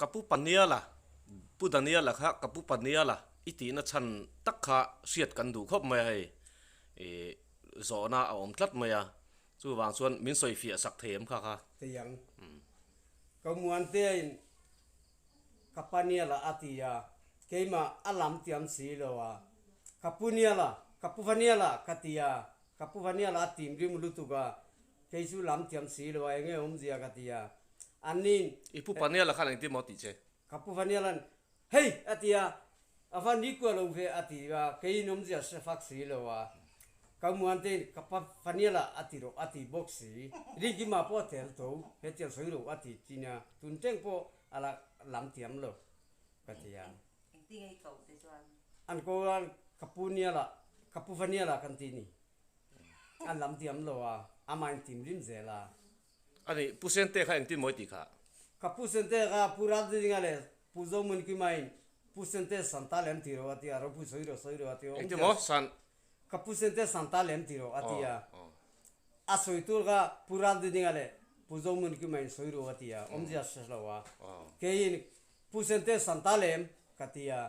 kapu pania la pudania la kha kapu pania la iti na chan takha siat kan du khop mai hai e zona a om tlat maya chu wang chuan min soi fi sak them kha kha tiang kamuan te kapania la atia keima alam tiam si lowa kapunia la kapuvania la katia kapuvania la tim rim lutuga keisu lam tiam si lowa enge omzia katia anin ipu pania la khan ti moti che kapuvania lan hey atia avani ko lo ve atia keinom zia se fak si lowa kamuan te kapuvania la atiro ati boxi rigi ma po tel to hetia soiro ati tina tunteng po ala lam tiam lo katia an ko an kapunia la kapuvania la kantini an lam tiam lo a amain tim rim zela ani pusente kha eng ti moti kha kapusente ga pura dingale puzo mun ki main pusente santalem tiro ati aro pu soiro ati eng ti mo san kapusente santalem tiro atia asoitur ga pura dingale puzo mun ki main soiro atia omjia selawa kein pusente santalem katia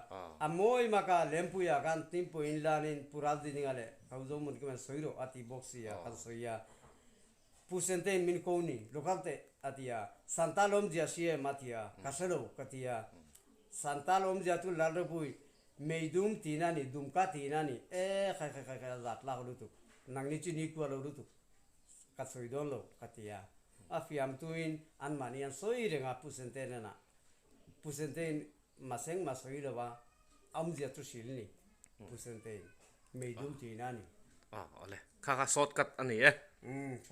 amoi maka lempuya kan timpo inlanin pura dingale kauzo mun ki main soiro ati boxia kan soya pusente min koni lokalte atia santalom dia sie matia kaselo katia santalom dia tu lalrepui meidum tinani dumka tinani kha zat la lutu nangni chini ku lo lutu kasoidon lo katia afiam tuin an manian soirenga pusente na pusente maseng masoirewa amjia tu silni pusente meidum tinani ole kha kha shortcut ani